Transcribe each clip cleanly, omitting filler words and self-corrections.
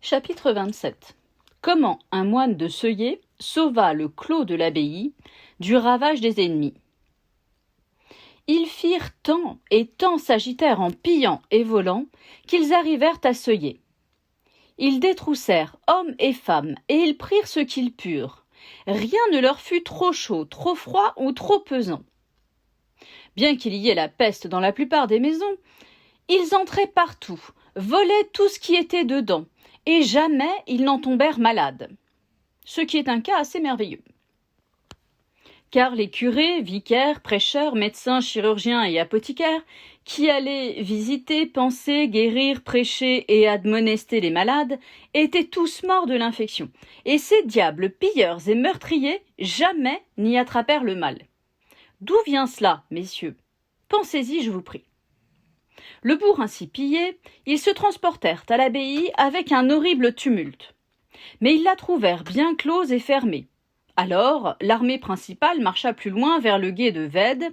Chapitre 27. Comment un moine de Seuillé sauva le clos de l'abbaye du ravage des ennemis. Ils firent tant et tant s'agitèrent en pillant et volant qu'ils arrivèrent à Seuillé. Ils détroussèrent hommes et femmes, et ils prirent ce qu'ils purent. Rien ne leur fut trop chaud, trop froid ou trop pesant. Bien qu'il y ait la peste dans la plupart des maisons, ils entraient partout, volaient tout ce qui était dedans, et jamais ils n'en tombèrent malades. Ce qui est un cas assez merveilleux. Car les curés, vicaires, prêcheurs, médecins, chirurgiens et apothicaires, qui allaient visiter, penser, guérir, prêcher et admonester les malades, étaient tous morts de l'infection. Et ces diables pilleurs et meurtriers jamais n'y attrapèrent le mal. D'où vient cela, messieurs? Pensez-y, je vous prie. Le bourg ainsi pillé, ils se transportèrent à l'abbaye avec un horrible tumulte. Mais ils la trouvèrent bien close et fermée. Alors, l'armée principale marcha plus loin vers le gué de Vède,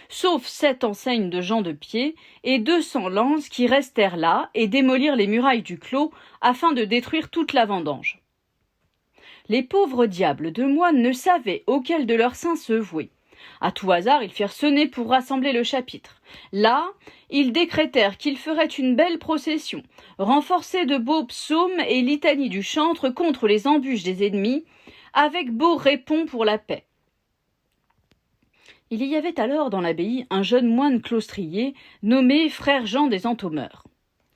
sauf 7 enseignes de gens de pied et 200 lances qui restèrent là et démolirent les murailles du clos afin de détruire toute la vendange. Les pauvres diables de moines ne savaient auquel de leurs saints se vouer. À tout hasard, ils firent sonner pour rassembler le chapitre. Là, ils décrétèrent qu'ils feraient une belle procession, renforcée de beaux psaumes et litanies du chantre contre les embûches des ennemis, avec beau répons pour la paix. Il y avait alors dans l'abbaye un jeune moine clostrier nommé frère Jean des Entomeurs.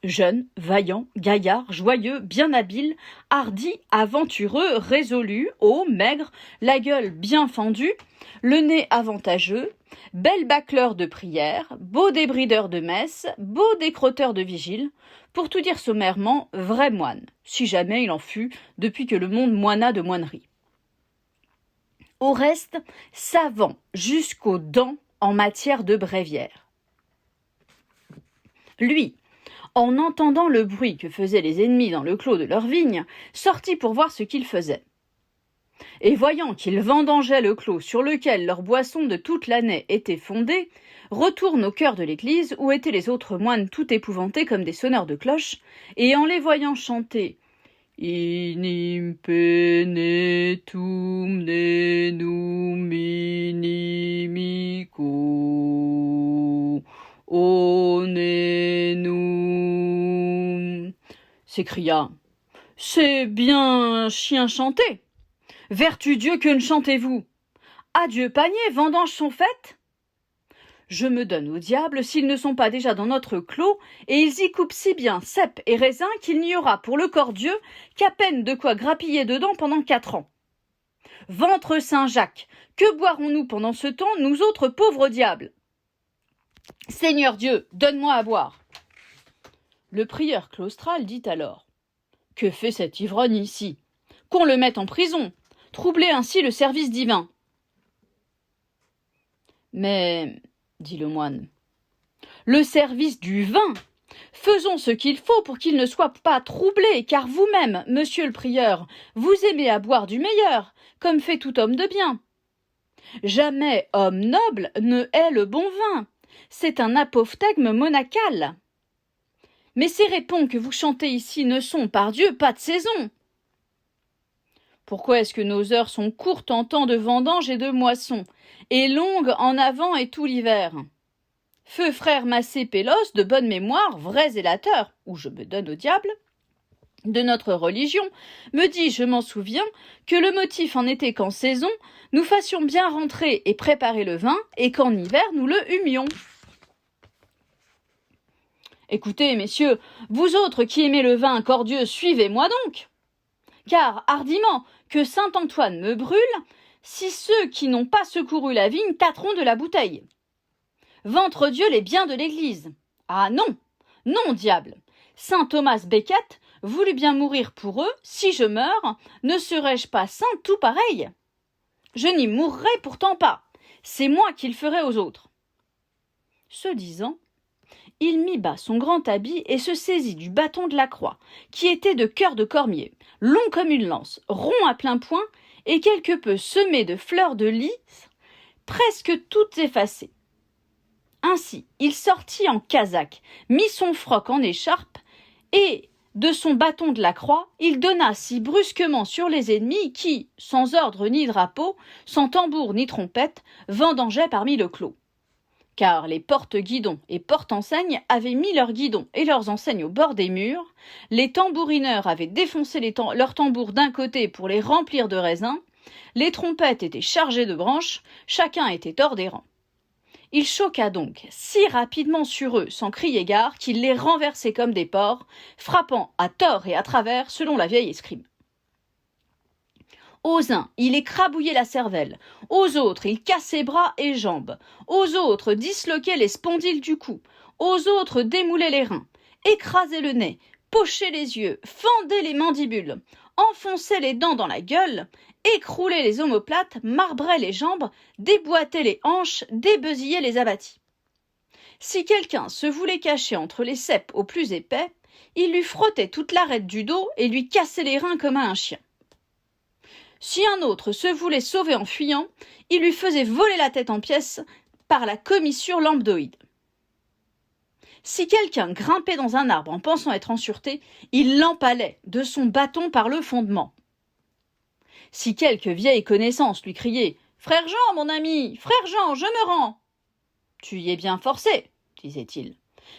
Jeune, vaillant, gaillard, joyeux, bien habile, hardi, aventureux, résolu, haut, maigre, la gueule bien fendue, le nez avantageux, bel bâcleur de prière, beau débrideur de messe, beau décrotteur de vigile, pour tout dire sommairement, vrai moine, si jamais il en fut depuis que le monde moina de moinerie. Au reste, savant jusqu'aux dents en matière de bréviaire. Lui, en entendant le bruit que faisaient les ennemis dans le clos de leur vigne, sortit pour voir ce qu'ils faisaient. Et voyant qu'ils vendangeaient le clos sur lequel leur boisson de toute l'année était fondée, retourne au cœur de l'église où étaient les autres moines tout épouvantés comme des sonneurs de cloches, et en les voyant chanter « Inim penetum nenum inimico onenum » s'écria « C'est bien chien chanté. Vertu Dieu, que ne chantez-vous? Adieu panier, vendanges sont faites. Je me donne au diable s'ils ne sont pas déjà dans notre clos, et ils y coupent si bien cèpes et raisins qu'il n'y aura pour le corps Dieu qu'à peine de quoi grappiller dedans pendant 4 ans. Ventre Saint-Jacques, que boirons-nous pendant ce temps, nous autres pauvres diables? Seigneur Dieu, donne-moi à boire. Le prieur claustral dit alors: Que fait cet ivrogne ici? Qu'on le mette en prison, troubler ainsi le service divin. Mais, dit le moine, le service du vin, faisons ce qu'il faut pour qu'il ne soit pas troublé, car vous-même, monsieur le prieur, vous aimez à boire du meilleur, comme fait tout homme de bien. Jamais homme noble ne hait le bon vin, c'est un apophthegme monacal. Mais ces répons que vous chantez ici ne sont, par Dieu, pas de saison. Pourquoi est-ce que nos heures sont courtes en temps de vendange et de moisson, et longues en avant et tout l'hiver? Feu frère Massé Pélos, de bonne mémoire, vrai zélateur, où je me donne au diable, de notre religion, me dit, je m'en souviens, que le motif en était qu'en saison, nous fassions bien rentrer et préparer le vin, et qu'en hiver, nous le humions. Écoutez, messieurs, vous autres qui aimez le vin cordieux, suivez-moi donc. Car, hardiment, que saint Antoine me brûle, si ceux qui n'ont pas secouru la vigne tâteront de la bouteille. Ventre Dieu les biens de l'Église. Ah non, non, diable. Saint Thomas Becket voulut bien mourir pour eux, si je meurs, ne serais-je pas saint tout pareil? Je n'y mourrai pourtant pas, c'est moi qui le ferai aux autres. Ce disant, il mit bas son grand habit et se saisit du bâton de la croix, qui était de cœur de cormier, long comme une lance, rond à plein point, et quelque peu semé de fleurs de lys, presque toutes effacées. Ainsi, il sortit en casaque, mit son froc en écharpe, et, De son bâton de la croix, il donna si brusquement sur les ennemis qui, sans ordre ni drapeau, sans tambour ni trompette, vendangeaient parmi le clos. Car les porte-guidons et porte-enseignes avaient mis leurs guidons et leurs enseignes au bord des murs, les tambourineurs avaient défoncé leurs tambours d'un côté pour les remplir de raisins, les trompettes étaient chargées de branches, chacun était hors des rangs. Il choqua donc si rapidement sur eux, sans crier gare, qu'il les renversait comme des porcs, frappant à tort et à travers selon la vieille escrime. Aux uns, il écrabouillait la cervelle, aux autres, il cassait bras et jambes, aux autres, disloquait les spondyles du cou, aux autres, démoulait les reins, écrasait le nez, pochait les yeux, fendait les mandibules, enfonçait les dents dans la gueule, écroulait les omoplates, marbrait les jambes, déboîtait les hanches, débesillait les abattis. Si quelqu'un se voulait cacher entre les ceps aux plus épais, il lui frottait toute l'arête du dos et lui cassait les reins comme à un chien. Si un autre se voulait sauver en fuyant, il lui faisait voler la tête en pièces par la commissure lambdoïde. Si quelqu'un grimpait dans un arbre en pensant être en sûreté, il l'empalait de son bâton par le fondement. Si quelque vieille connaissance lui criait « Frère Jean, mon ami, frère Jean, je me rends !» « Tu y es bien forcé, disait-il,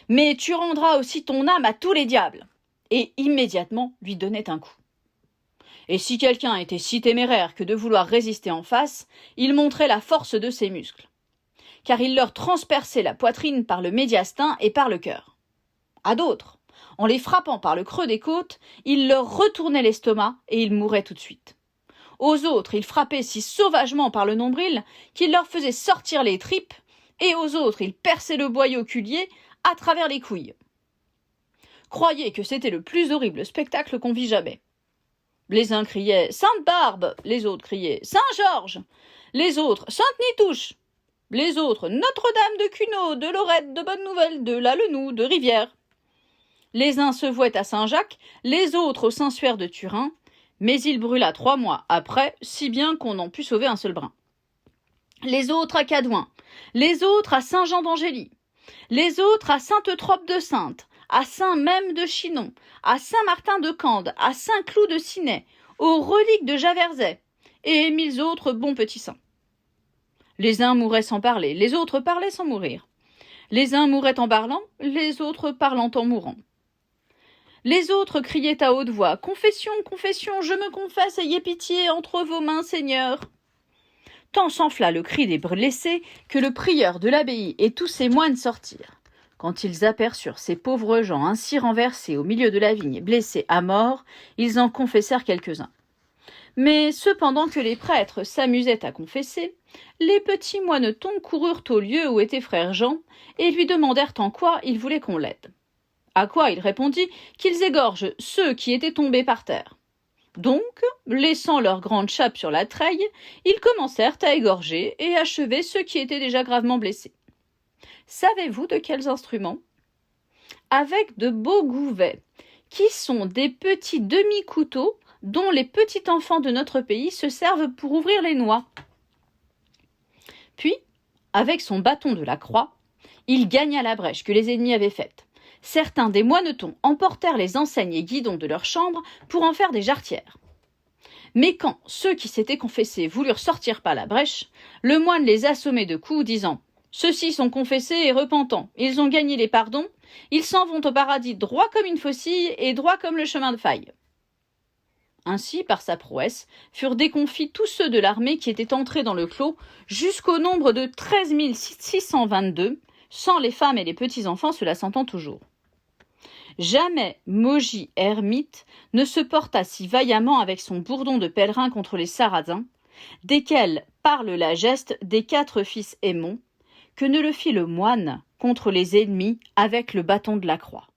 mais tu rendras aussi ton âme à tous les diables !» Et immédiatement lui donnait un coup. Et si quelqu'un était si téméraire que de vouloir résister en face, il montrait la force de ses muscles, car il leur transperçait la poitrine par le médiastin et par le cœur. À d'autres, en les frappant par le creux des côtes, il leur retournait l'estomac et ils mouraient tout de suite. Aux autres, il frappait si sauvagement par le nombril qu'il leur faisait sortir les tripes, et aux autres, il perçait le boyau oculier à travers les couilles. Croyez que c'était le plus horrible spectacle qu'on vit jamais. Les uns criaient « Sainte-Barbe », les autres criaient « Saint-Georges », les autres « Sainte-Nitouche », les autres « Notre-Dame de Cuneau, de Lorette, de Bonne-Nouvelle, de Lalenoux, de Rivière ». Les uns se vouaient à Saint-Jacques, les autres au Saint-Suaire de Turin, mais il brûla 3 mois après, si bien qu'on n'en put sauver un seul brin. Les autres à Cadouin, les autres à Saint-Jean d'Angély, les autres à Sainte-Eutrope de Sainte, à Saint-Même de Chinon, à Saint-Martin de Cande, à Saint-Cloud de Ciney, aux reliques de Javerzay, et 1000 autres bons petits saints. Les uns mouraient sans parler, les autres parlaient sans mourir. Les uns mouraient en parlant, les autres parlant en mourant. Les autres criaient à haute voix « Confession, confession, je me confesse, ayez pitié entre vos mains, Seigneur !» Tant s'enfla le cri des blessés que le prieur de l'abbaye et tous ses moines sortirent. Quand ils aperçurent ces pauvres gens ainsi renversés au milieu de la vigne, blessés à mort, ils en confessèrent quelques-uns. Mais cependant que les prêtres s'amusaient à confesser, les petits moinetons coururent au lieu où était frère Jean et lui demandèrent en quoi il voulait qu'on l'aide. À quoi il répondit qu'ils égorgent ceux qui étaient tombés par terre. Donc, laissant leur grande chape sur la treille, ils commencèrent à égorger et achever ceux qui étaient déjà gravement blessés. Savez-vous de quels instruments ? Avec de beaux gouvets, qui sont des petits demi-couteaux dont les petits enfants de notre pays se servent pour ouvrir les noix. Puis, avec son bâton de la croix, il gagna la brèche que les ennemis avaient faite. Certains des moinetons emportèrent les enseignes et guidons de leur chambre pour en faire des jarretières. Mais quand ceux qui s'étaient confessés voulurent sortir par la brèche, le moine les assommait de coups, disant « Ceux-ci sont confessés et repentants, ils ont gagné les pardons, ils s'en vont au paradis droit comme une faucille et droit comme le chemin de faille. » Ainsi, par sa prouesse, furent déconfits tous ceux de l'armée qui étaient entrés dans le clos, jusqu'au nombre de 13 622, sans les femmes et les petits-enfants, cela s'entend toujours. Jamais Mogi ermite ne se porta si vaillamment avec son bourdon de pèlerin contre les Sarrasins, desquels parle la geste des 4 fils Aymon, que ne le fit le moine contre les ennemis avec le bâton de la croix.